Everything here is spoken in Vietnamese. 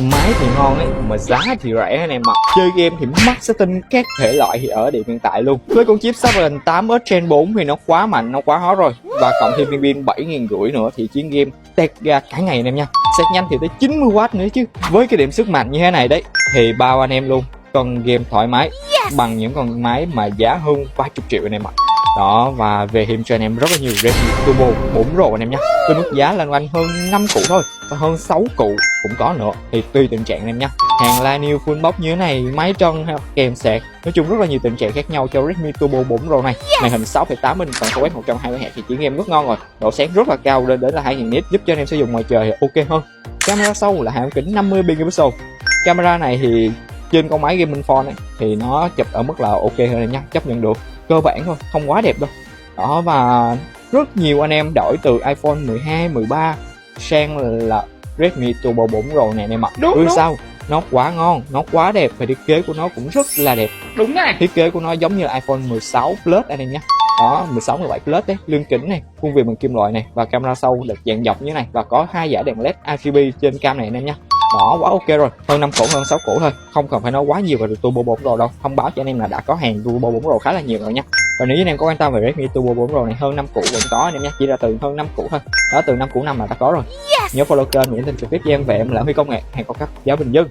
Máy thì ngon ấy, mà giá thì rẻ anh em ạ. Chơi game thì mắc setting các thể loại thì ở điểm hiện tại luôn. Với con chip Snapdragon 8 Plus Gen 4 thì nó quá mạnh, nó quá hot rồi. Và cộng thêm viên pin 7.500 nữa thì chiến game tẹt ra cả ngày anh em nha. Sạc nhanh thì tới 90W nữa chứ. Với cái điểm sức mạnh như thế này đấy thì bao anh em luôn con game thoải mái bằng những con máy mà giá hơn vài chục triệu anh em ạ. Đó, và về thêm cho anh em rất là nhiều Redmi Turbo 4 Pro anh em nhé, với mức giá lên quanh hơn 5 cụ thôi và hơn 6 cụ cũng có nữa, thì tùy tình trạng anh em nhé. Hàng line new full box như thế này, máy trân kèm sạc, nói chung rất là nhiều tình trạng khác nhau cho Redmi Turbo 4 Pro này. Màn hình 6,8 inch còn OS 120Hz thì chỉ game rất ngon rồi, độ sáng rất là cao lên đến là 2000 nit, giúp cho anh em sử dụng ngoài trời thì ok hơn. Camera sau là hàm kính 50 megapixel. Camera này thì trên con máy gaming phone này thì nó chụp ở mức là ok hơn em nhé, chấp nhận được, cơ bản thôi, không quá đẹp đâu. Đó, và rất nhiều anh em đổi từ iPhone 12, 13 sang là Redmi Turbo 4 Pro này anh em ạ. Đúng sao? Nó quá ngon, nó quá đẹp và thiết kế của nó cũng rất là đẹp. Đúng này. Thiết kế của nó giống như là iPhone 16 Plus anh em nhé. Đó, 16, 17 Plus đấy, lưng kính này, khuôn viền bằng kim loại này và camera sau được dạng dọc như thế này và có hai dải đèn LED RGB trên cam này anh em nhé. Đó, quá ok rồi, hơn 5 củ, hơn 6 củ thôi, không cần phải nói quá nhiều về Turbo 4 Pro đâu. Thông báo cho anh em là đã có hàng Turbo 4 Pro khá là nhiều rồi nha. Và nếu anh em có quan tâm về Redmi Turbo 4 Pro này, hơn 5 củ vẫn có anh em nhé, chỉ là từ hơn 5 củ thôi. Đó, từ 5 củ 5 là đã có rồi. Nhớ follow kênh Nguyễn Tin trực tiếp với em về em là Huy Công Nghệ, hàng cao cấp giá bình dân.